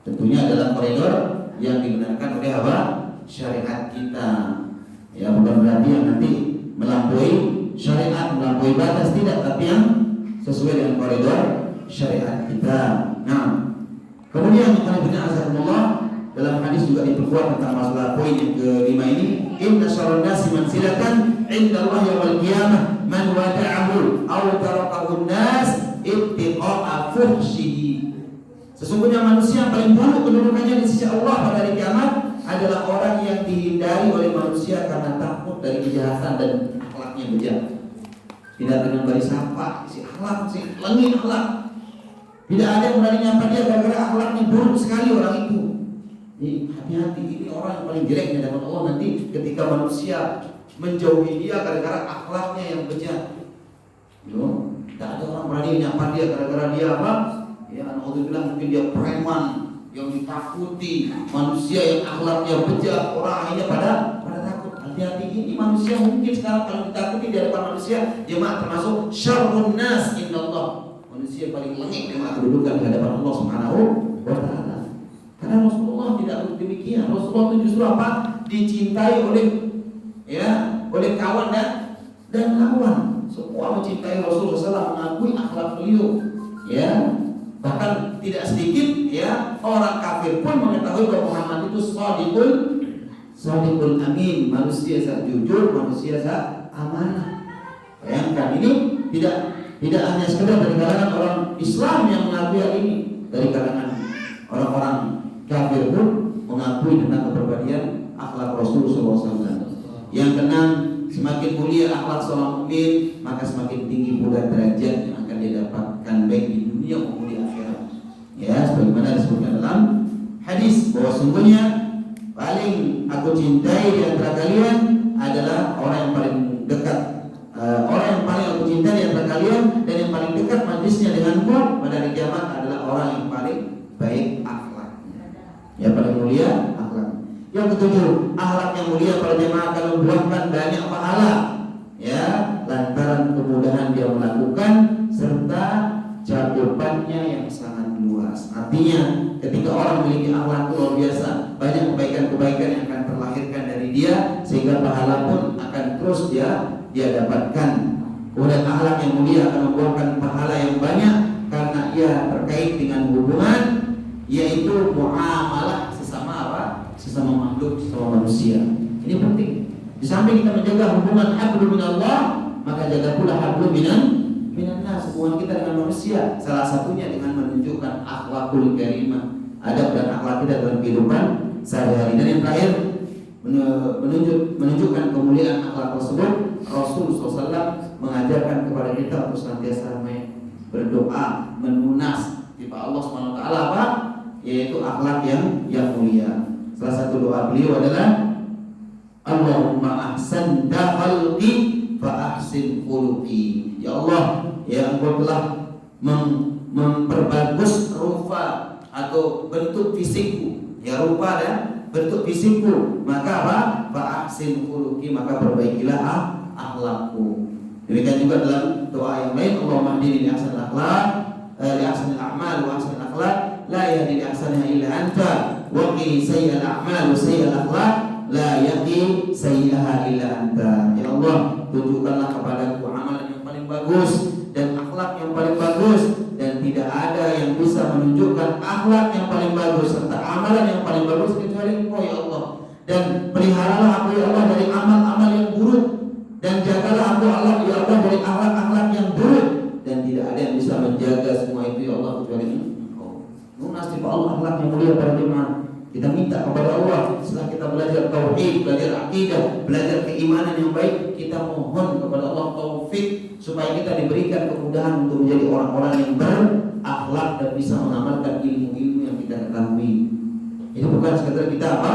Tentunya dalam koridor yang dibenarkan oleh apa? Syariat kita. Ya, bukan berarti yang nanti melampaui syariat, melampaui batas, tidak, tapi yang sesuai dengan koridor syariat kita. Nah, kemudian Allah dalam hadis juga diperkuat tentang masalah poin yang kelima ini. Inna syarran nasi mansilatan inda Allah yaumil qiyamah man wada'ahu aw tarakahu nas ittiqa'a fuhshihi. Sesungguhnya manusia yang paling buruk kedudukannya di sisi Allah pada hari kiamat adalah orang yang dihindari oleh manusia karena takut dari kejahatan dan akhlaknya bejat. Tidak dengan baris sapa, si akhlak, si lengit akhlak. Tidak ada yang berani nyapa dia gara-gara akhlaknya buruk sekali orang itu. Jadi hati-hati, ini orang yang paling jelek di hadapan Allah nanti ketika manusia menjauhi dia gara-gara akhlaknya yang bejat. Tidak ada orang berani nyapa dia gara-gara dia apa? Ya, alhamdulillah mungkin dia preman yang ditakuti, manusia yang akhlaknya bejat, orang akhirnya pada takut. Hati-hati, ini manusia mungkin sekarang kalau ditakuti di hadapan manusia, jemaah termasuk syarrun nas indallah. Manusia paling lengit jemaah kedudukan di hadapan Allah Subhanahu wa taala. Karena Rasulullah tidak demikian. Rasulullah itu justru apa? Dicintai oleh kawan dan lawan. Semua mencintai Rasulullah SAW, mengakui akhlak beliau. Ya, bahkan tidak sedikit ya orang kafir pun mengetahui bahwa Muhammad itu shadiqul amin, manusia yang jujur, manusia yang amanah. Bayangkan, ini tidak hanya sekedar dari kalangan orang Islam yang mengakui hal ini, dari kalangan orang-orang kafir pun mengakui tentang kepribadian akhlak Rasulullah SAW. Yang kenang semakin mulia akhlak seorang mukmin, maka semakin tinggi pula derajat yang akan dia dapatkan baik di dunia maupun di akhirat. Ya, sebagaimana disebutkan dalam hadis bahwa sungguhnya paling aku cintai di antara kalian adalah orang yang paling dekat, orang yang paling aku cintai di antara kalian dan yang paling dekat majlisnya denganku pada hari kiamat adalah orang yang paling baik akhlaknya. Ya, paling mulia akhlak. Yang ketujuh, akhlak yang mulia para jemaah akan membuahkan banyak pahala. Ya, lantaran kemudahan dia melakukan serta cakupannya yang sangat luas. Artinya, ketika orang memiliki akhlak luar biasa, banyak kebaikan-kebaikan yang akan terlahirkan dari dia, sehingga pahala pun akan terus dia dapatkan. Kemudian akhlak yang mulia akan membuahkan pahala yang banyak karena ia terkait dengan hubungan, yaitu muamalah sesama makhluk, sesama manusia. Ini penting. Di samping kita menjaga hubungan hablum minallah, maka jaga pula hablum minan nas, hubungan kita dengan manusia. Salah satunya dengan menunjukkan akhlakul karimah, adab dan akhlak kita dalam kehidupan sehari-hari. Dan yang terakhir, menunjukkan kemuliaan akhlak tersebut, Rasulullah SAW mengajarkan kepada kita untuk senantiasa berdoa, menunas kepada Allah Subhanahu wa taala apa? Yaitu akhlak yang mulia. Salah satu doa beliau adalah Allahumma ahsanta khalqi fa ahsin khuluqi. Ya Allah, ya Engkau telah memperbagus rupa atau bentuk fisikku, ya rupa dan bentuk fisikku, maka apa? Fa ahsin khuluqi, maka perbaikilah akhlakku. Demikian juga dalam doa yang lain, Allahumma hdini li ahsanil akhlaq, li ahsanil a'mal wa ahsanil akhlaq, la yahdi li ahsaniha illa anta, wa qini sayyi'al a'mal wa sayyi'al akhlaq, la yaqi sayyi'aha illa anta. Ya Allah, tunjukkanlah kepadaku amalan yang paling bagus dan akhlak yang paling bagus, dan tidak ada yang bisa menunjukkan akhlak yang paling bagus serta amalan yang paling bagus kecuali Engkau ya Allah. Dan peliharalah aku ya Allah dari amal-amal yang buruk, dan jagalah aku Allah ya Allah dari akhlak-akhlak yang buruk, dan tidak ada yang bisa menjaga semua itu ya Allah kecuali Engkau. Lunas tiba Allah akhlak yang mulia para jemaah. Kita minta kepada Allah setelah kita belajar tauhid, belajar akidah, belajar keimanan yang baik, kita mohon kepada Allah taufik supaya kita diberikan kemudahan untuk menjadi orang-orang yang berakhlak dan bisa mengamalkan ilmu-ilmu yang kita ketahui. Ini bukan sekedar kita apa?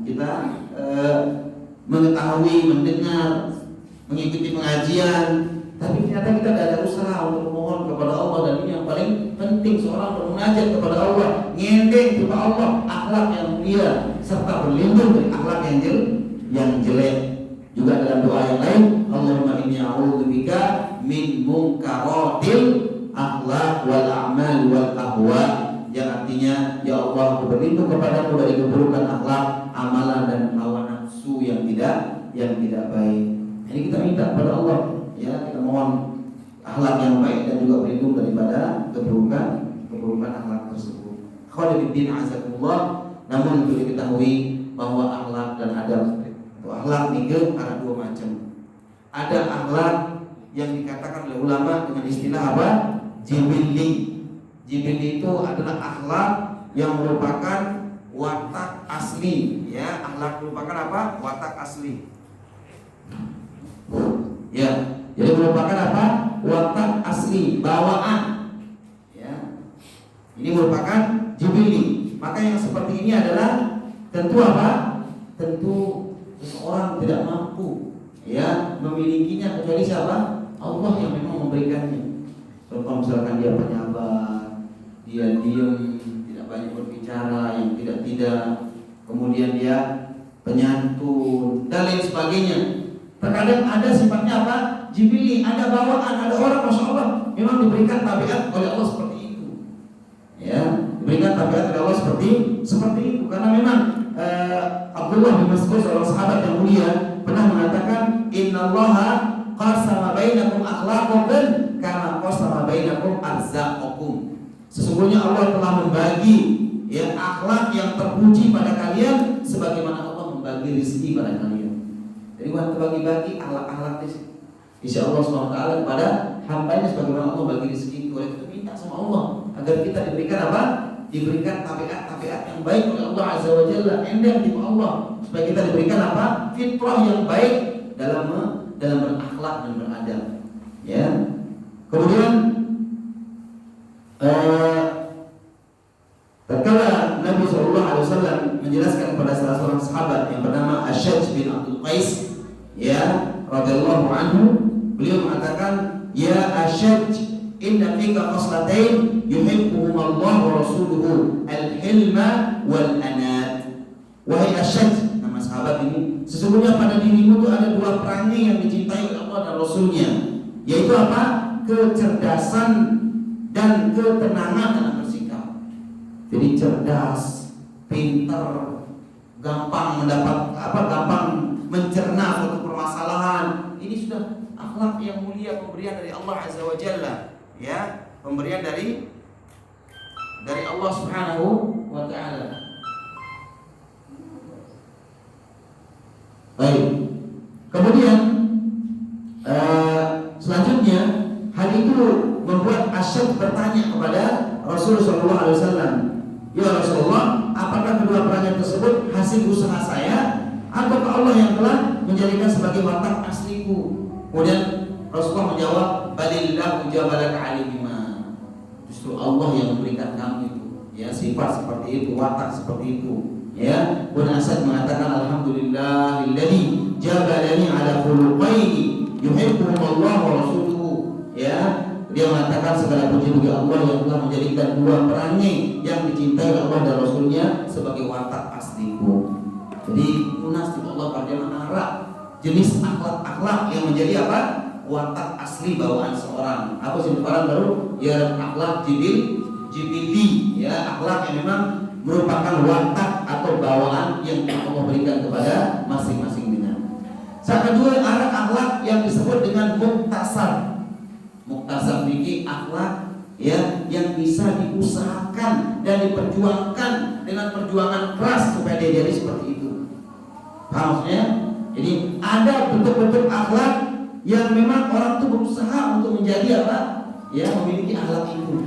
Kita mengetahui, mendengar, mengikuti pengajian, tapi ternyata kita tidak ada usaha untuk memohon kepada Allah. Dan ini yang paling penting, seorang bermunajat kepada Allah, ngendeng kepada Allah, akhlak yang mulia serta berlindung dari akhlak yang jelek. Juga dalam doa yang lain, Allahumma inni a'udzubika min munkaratil akhlak wal a'mal wal ahwa, yang artinya ya Allah, aku berlindung kepadamu dari keburukan akhlak, amalan dan hawa nafsu yang tidak baik. Ini kita minta kepada Allah, ya, kita mohon akhlak yang baik dan juga berlindung daripada keburukan akhlak tersebut. Khawatiruddin azakumullah, Namun untuk diketahui bahwa akhlak dan adab, akhlak ini ada dua macam. Ada akhlak yang dikatakan oleh ulama dengan istilah apa? Jibilli. Jibilli itu adalah akhlak yang merupakan watak asli, ya. Akhlak merupakan apa? Watak asli. Ya, jadi merupakan apa? Watak asli, bawaan. Ya. Ini merupakan jibilli. Maka yang seperti ini adalah tentu apa? Tentu seseorang tidak mampu, ya, memilikinya kecuali siapa? Allah yang memang memberikannya. Contoh misalkan dia penyabar, dia diam, tidak banyak berbicara, yang tidak, kemudian dia penyantun dan lain sebagainya. Terkadang ada sifatnya apa? Jibili, ada bawaan, ada orang masya Allah memang diberikan tabiat oleh Allah seperti itu. Ya, diberikan tabiat oleh Allah seperti itu karena memang Abdullah bin Mas'ud seorang sahabat yang mulia pernah mengatakan innallaha qasama bainakum akhlaqakum kama qasama bainakum arzaqakum. Sesungguhnya Allah telah membagi, ya, akhlak yang terpuji pada kalian sebagaimana Allah membagi rezeki pada kalian. Jadi waktu bagi-bagi akhlak-akhlak insya Allah SWT kepada hambanya sebagaimana Allah bagi rezeki itu. Oleh itu minta sama Allah agar kita diberikan apa? Diberikan tabiat-tabiat yang baik oleh Allah Azza wa Jalla, endang di Allah, supaya kita diberikan apa? Fitrah yang baik dalam berakhlak dan beradab. Ya. Kemudian tatkala Nabi SAW menjelaskan kepada salah seorang sahabat yang bernama Asyaj bin Abdul Qais, ya, radhiyallahu anhu, beliau mengatakan, ya Asyaj, inna fika khaslatain yuhibbuhum Allah wa rasuluhu, al-hilma wal anad. Wahai Asyaj, nama sahabat ini, sesungguhnya pada dirimu itu ada dua perangai yang dicintai oleh Allah dan Rasulnya, yaitu apa? Kecerdasan dan ketenangan dalam bersikap. Jadi cerdas, pintar, gampang mencerna suatu permasalahan. Ini sudah akhlak yang mulia, pemberian dari Allah Azza wa Jalla, ya, pemberian dari Allah Subhanahu wa taala. Baik. Kemudian selanjutnya hal itu membuat Asyad bertanya kepada Rasulullah SAW, ya Rasulullah, apakah kedua perangai tersebut hasil usaha saya ataukah Allah yang telah menjadikan sebagai watak asliku? Kemudian Rasulullah menjawab, balillahu jabalaka alihima. Justru Allah yang memberikan kamu itu, ya, sifat seperti itu, watak seperti itu, ya. Kemudian Asyad mengatakan, alhamdulillahilladzi jabalani ala khuluqaini yuhibbuhum Allah wa rasuluhu, ya. Dia mengatakan segala puji bagi Allah yang telah menjadikan dua perangai yang dicintai Allah dan Rasulnya sebagai watak asliku. Jadi munasib Allah pada menara jenis akhlak yang menjadi apa? Watak asli bawaan seorang. Apa sih barang baru? Ya, akhlak jibili, ya, akhlak yang memang merupakan watak atau bawaan yang Allah berikan kepada masing-masing kita. Saat kedua, ada akhlak yang disebut dengan muktasab. Muktasab ini akhlak, ya, yang bisa diusahakan dan diperjuangkan dengan perjuangan keras supaya dia jadi seperti itu. Paham maksudnya? Jadi ada bentuk-bentuk akhlak yang memang orang itu berusaha untuk menjadi apa? Ya, memiliki akhlak itu.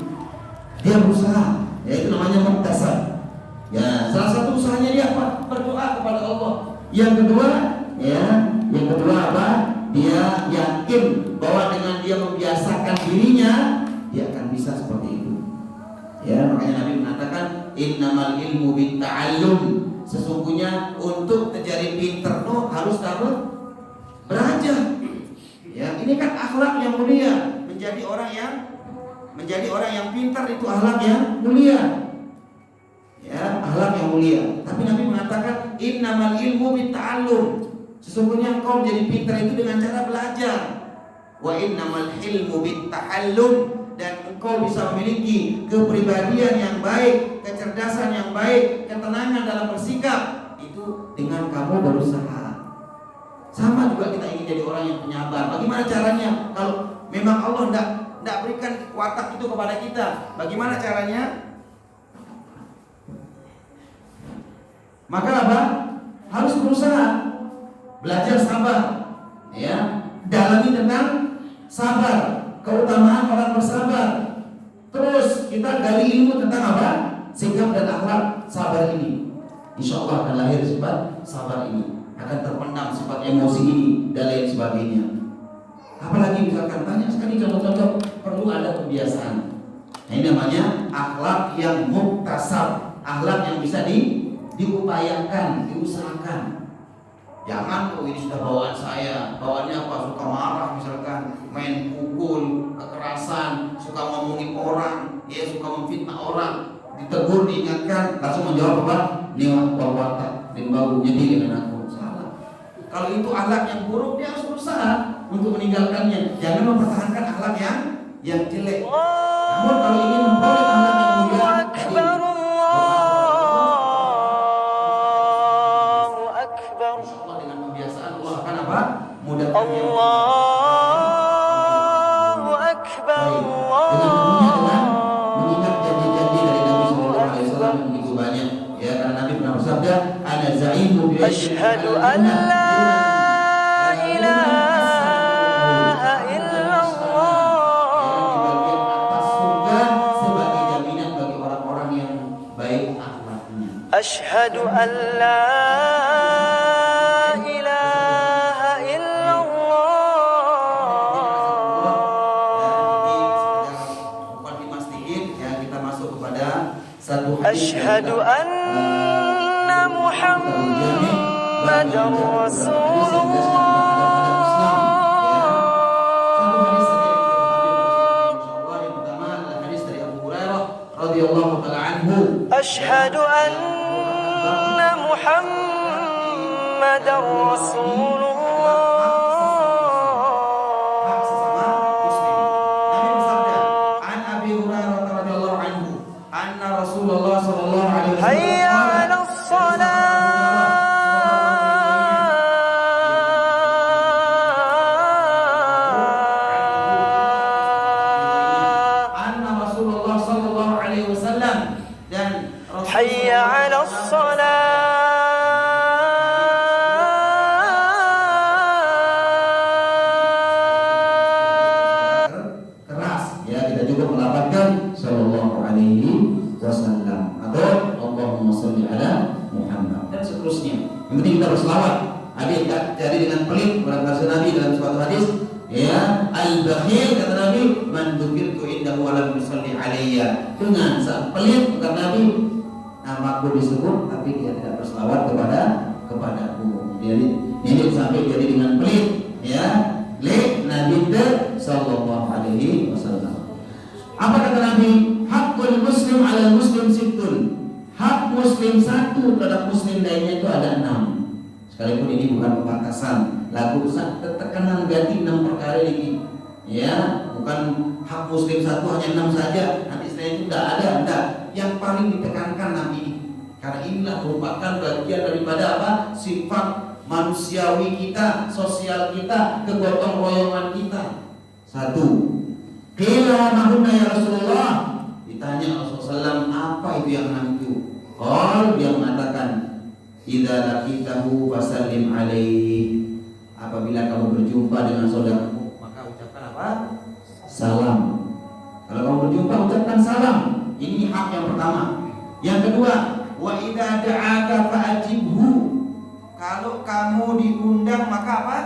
Dia berusaha, ya, itu namanya muktasab. Ya, salah satu usahanya dia apa? Berdoa kepada Allah. Yang kedua, ya, apa? Dia yakin bahwa dengan dia membiasakan dirinya, dia akan bisa seperti itu. Ya, makanya Nabi mengatakan innamal ilmu bitta'allum. Sesungguhnya untuk menjadi pintar harus belajar. Ya, ini kan akhlak yang mulia. Menjadi orang yang pintar itu akhlak yang mulia. Ya, akhlak yang mulia. Tapi Nabi mengatakan innamal ilmu bitta'allum. Sesungguhnya engkau menjadi pintar itu dengan cara belajar. Wa innamal ilmu bitta'allum, dan engkau bisa memiliki kepribadian yang baik, kecerdasan yang baik, ketenangan dalam bersikap itu dengan kamu berusaha. Sama juga kita ingin jadi orang yang penyabar. Bagaimana caranya? Kalau memang Allah tidak berikan watak itu kepada kita, bagaimana caranya? Maka apa? Harus berusaha belajar sabar, ya, dalami tentang sabar, keutamaan orang bersabar. Terus kita gali ilmu tentang apa? Sikap dan akhlak sabar ini. Insya Allah akan lahir sifat sabar ini, akan terpendam sifat emosi ini dan lain sebagainya. Apalagi misalkan banyak sekali contoh-contoh, perlu ada kebiasaan. Nah, ini namanya akhlak yang muktasab, akhlak yang bisa diupayakan, diusahakan. Jangan ini sudah bawaan saya, bawaannya apa? Suka marah misalkan, main pukul, kekerasan, suka ngomongin orang, ya suka memfitnah orang, ditegur, diingatkan, langsung menjawab apa? Niat wawata, dan bau jadi dengan aku. Salah. Kalau itu akhlak yang buruk, dia harus berusaha untuk meninggalkannya. Jangan mempertahankan akhlak yang jelek. Namun kalau ingin memperoleh akhlak yang mulia, dengan pembiasaan Allah akan apa? Mudahkan Allahu Akbar. Mengingat janji-janji dari Nabi Sallallahu Alaihi Wasallam yang begitu banyak. Ya, karena Nabi pernah bersabda, "Ana za'imu bi Asyhadu an la ilaha illallah. atas surga sebagai jaminan bagi orang-orang yang baik akhlaknya." Asyhadu an la ilaha illallah. Bukan dimastiin ya, kita masuk kepada satu hadis. Asyhadu anna Muhammadar Rasulullah. Asyhadu anna Muhammadar Rasulullah. Hayya 'alas shalah. Hayya 'alas shalah. Keras ya, kita juga melafazkan sallallahu alaihi wasallam atau Allahumma shalli ala Muhammad dan seterusnya. Yang penting kita berselawat. Jadi dengan pelit berkata Nabi dalam suatu hadis, ya, al-bakhil kata Nabi, man dzukirtu indahu wa lam yusalli alayya. Dengan saat pelit kata Nabi, namaku disebut tapi dia tidak berselawat kepadaku. Jadi ini sampai jadi dengan pelit, ya. Nabi sallallahu alaihi wasallam. Apa kata Nabi? Hakul muslim ala muslim sittun. Hak muslim satu terhadap muslim lainnya itu ada 6. Sekalipun ini bukan pembatasan, lagu tekanan ganti 6 perkara ini. Ya, bukan hak muslim satu hanya 6 saja. Nanti setelah itu tidak ada, enggak. Yang paling ditekankan Nabi ini. Karena inilah merupakan bagian daripada apa? Sifat manusiawi kita, sosial kita, kegotong royongan kita. 1. Qila mahunna ya Rasulullah. Ditanya Rasulullah SAW, apa itu yang 6 itu? Dia mengatakan, idza laqitahu fasallim alaihi. Apabila kamu berjumpa dengan saudaramu, maka ucapkan apa? Salam. Kalau kamu berjumpa, ucapkan salam. Ini hak yang pertama. Yang kedua, wa idza da'aka fa'ajibhu. Kalau kamu diundang, maka apa?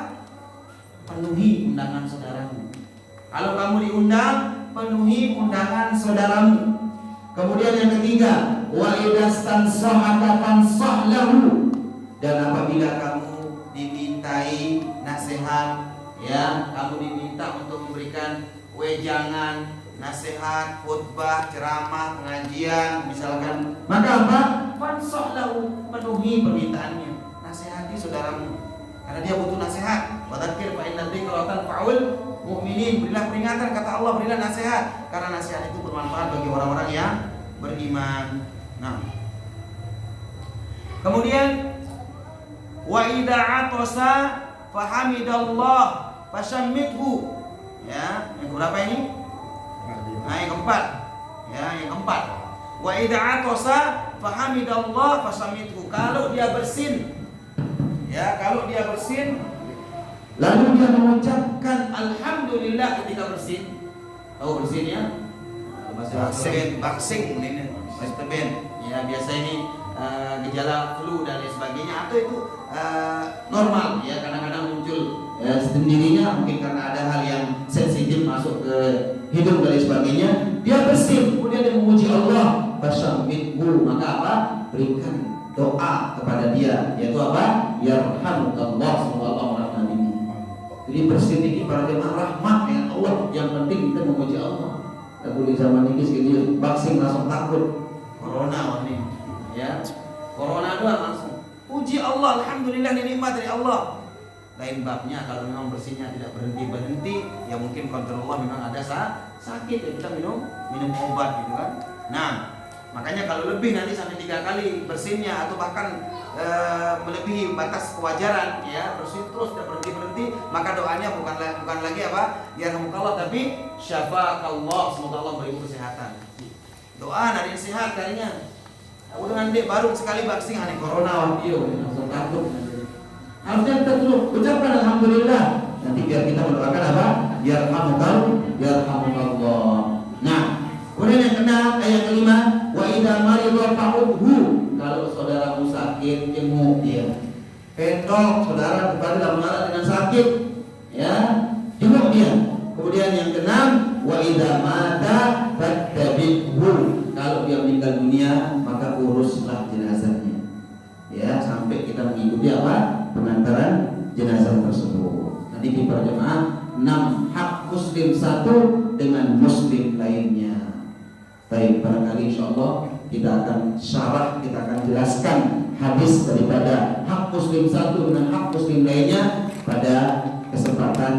Penuhi undangan saudaramu. Kalau kamu diundang, penuhi undangan saudaramu. Kemudian yang ketiga, wa idastansahaka fansah lahu. Dan apabila kamu dimintai nasihat, ya, kamu diminta untuk memberikan wejangan, nasihat, khutbah, ceramah, pengajian, misalkan, maka apa? Fansah lahu, penuhi permintaannya. Nasihati saudaramu karena dia butuh nasihat. Wa dzakir fa inna dzikra tanfa'ul mu'minin. Berilah peringatan, kata Allah, berilah nasihat karena nasihat itu bermanfaat bagi orang-orang yang beriman. Nah, kemudian wa idza atasa fahamidallah fashammithu. Ya, yang berapa ini? Nah, yang keempat. Ya, yang keempat. Wa idza atasa fahamidallah fasamithu. Kalau dia bersin, ya, kalau dia bersin, lalu dia mengucapkan alhamdulillah ketika bersin. Tahu bersin ya? Bahasa baksing ini, bahasa ben. Ya, biasa ini gejala flu dan lain sebagainya, atau itu normal ya, kadang-kadang muncul sendirinya, mungkin karena ada hal yang sensitif masuk ke hidung dan lain sebagainya. Dia bersin, kemudian dia memuji Allah, fasyammithu, maka apa? Berikan doa kepada dia, yaitu apa? Yarhamukallah, semoga Allah merahmatimu. Jadi bersin ini para jemaah rahmat dengan Allah. Yang penting kita memuji Allah. Aku di zaman ini segini vaksin langsung takut corona ini, ya, corona doang langsung. Puji Allah, alhamdulillah, ini nikmat dari Allah. Lain babnya kalau memang bersihnya tidak berhenti, ya mungkin kontrol Allah memang ada sakit, ya kita minum obat gitu kan. Nah, makanya kalau lebih nanti sampai 3 kali bersihnya atau bahkan melebihi batas kewajaran, ya, bersih terus tidak berhenti, maka doanya bukan lagi apa? Yarhamukallah, tapi syafakallah, semoga Allah berimu kesehatan. Doa dari sehat kalinya. Udah nanti baru sekali vaksin aneh corona langsung takut. Harusnya kita dulu ucapkan alhamdulillah. Nanti biar kita mendoakan apa? Yarhamukallah. Nah, kemudian yang keenam, yang kelima, wa idza marida fa'udhu. Kalau saudaramu sakit, jenguk dia. Pendok saudara dalam keadaan dengan sakit, ya, jenguk dia. Kemudian yang keenam, wa idza mata fattabi'hu. Kalau dia meninggal dunia, maka uruslah jenazahnya. Ya, sampai kita mengikuti apa? Pengantaran jenazah tersebut. Nanti di para jemaah 6 hak muslim satu dengan muslim lainnya. Baik, barangkali insyaallah kita akan syarah, kita akan jelaskan hadis daripada hak muslim satu dengan hak muslim lainnya pada kesempatan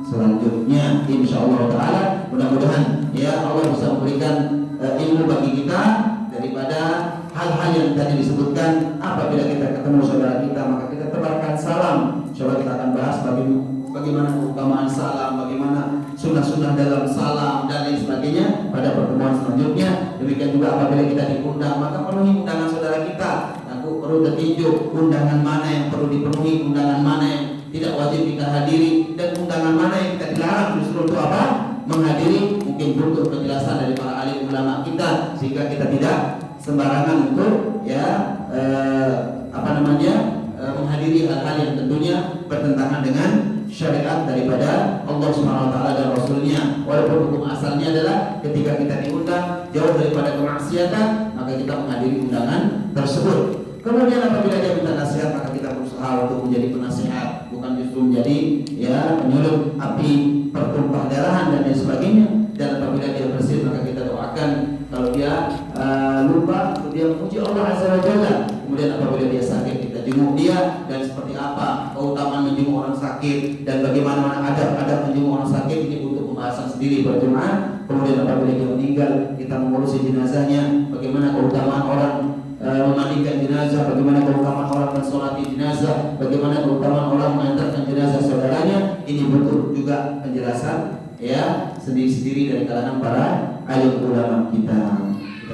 selanjutnya insyaallah taala. Mudah-mudahan ya Allah bisa memberikan ilmu bagi kita daripada hal-hal yang tadi disebutkan. Apabila kita ketemu saudara kita, maka kita tebarkan salam. Coba kita akan bahas bagaimana keutamaan salam, bagaimana sunnah-sunnah dalam salam dan lain sebagainya pada pertemuan selanjutnya. Demikian juga apabila kita diundang, maka penuhi undangan saudara kita. Aku perlu petunjuk undangan mana yang perlu dipenuhi, undangan mana yang tidak wajib kita hadiri, dan undangan mana yang kita dilarang justru untuk apa? Menghadiri. Mungkin butuh penjelasan dari para alim ulama kita sehingga kita tidak sembarangan untuk menghadiri hal-hal yang tentunya bertentangan dengan syariat daripada Allah Subhanahu wa taala dan Rasulnya. Walaupun hukum asalnya adalah ketika kita diundang jauh daripada kemaksiatan, maka kita menghadiri undangan tersebut. Kemudian apabila dia minta nasihat, maka kita berusaha untuk menjadi penasihat, bukan justru menjadi penyulut api pertumpah darahan dan lain sebagainya. Dan apabila dia bersih, maka kita doakan. Kalau dia lupa, dia memuji Allah Azza wa Jalla. Kemudian apabila dia sakit, kita jenguk dia. Dan seperti apa keutamaan menjenguk orang sakit dan bagaimana adab-adab menjenguk orang sakit, ini butuh pembahasan sendiri berjemaah. Kemudian apabila dia meninggal, kita mengurusi jenazahnya. Bagaimana keutamaan orang memandikan jenazah, bagaimana keutamaan orang mensolati jenazah, bagaimana keutamaan orang mengantarkan jenazah saudaranya. Ini butuh juga penjelasan ya sendiri-sendiri dari kalangan para alim ulama kita. Kita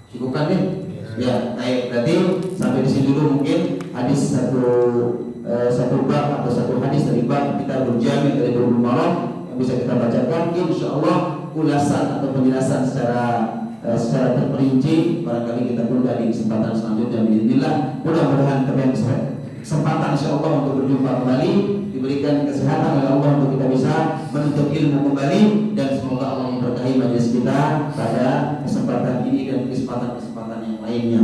cukupkan deh. Ya, baik. Berarti sampai di sini dulu mungkin hadis satu bab atau satu hadis dari bab kita berjamin dari Bulughul Maram yang bisa kita bacakan. Insyaallah ulasan atau penjelasan secara terperinci barangkali kita tunda di kesempatan selanjutnya. Bismillah. Mudah-mudahan kalian kesempatan insyaallah untuk berjumpa kembali, diberikan kesehatan oleh Allah untuk kita bisa menuntut ilmu kembali, dan semoga Allah memberkahi majelis kita pada kesempatan ini dan kesempatan-kesempatan yang lainnya.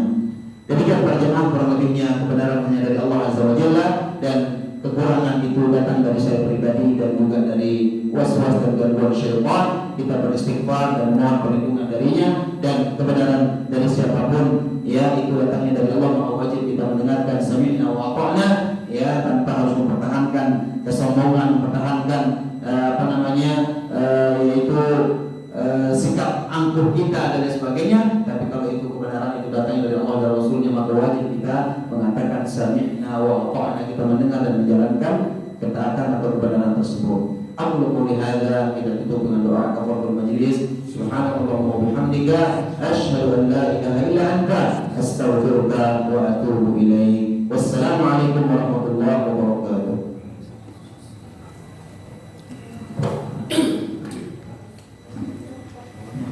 Demikian para jemaah, kurang lebihnya kebenaran hanya dari Allah Azza wa Jalla, dan kekurangan itu datang dari saya pribadi dan juga dari was-was dan gangguan syaitan. Kita beristighfar dan mohon perlindungan darinya, dan kebenaran dari siapapun ya itu datangnya dari Allah. Maka wajib kita mendengarkan sami'na wa ata'na ya, tanpa harus mempertahankan kesombongan, mempertahankan yaitu sikap angkuh kita dan lain sebagainya. Tapi kalau itu kebenaran itu datangnya dari Allah dan Rasulnya, maka wajib kita mengatakan sami'na wa ata'na, kita mendengar dan menjalankan ketaatan atau kebenaran tersebut. Aku qouli hadza, kita tutup dengan doa kafaratul majlis. majlis. Subhanallah wa bihamdika asyhadu an la ilaha illa anta astaghfiruka wa atubu ilaik. Wassalamualaikum warahmatullahi wabarakatuh.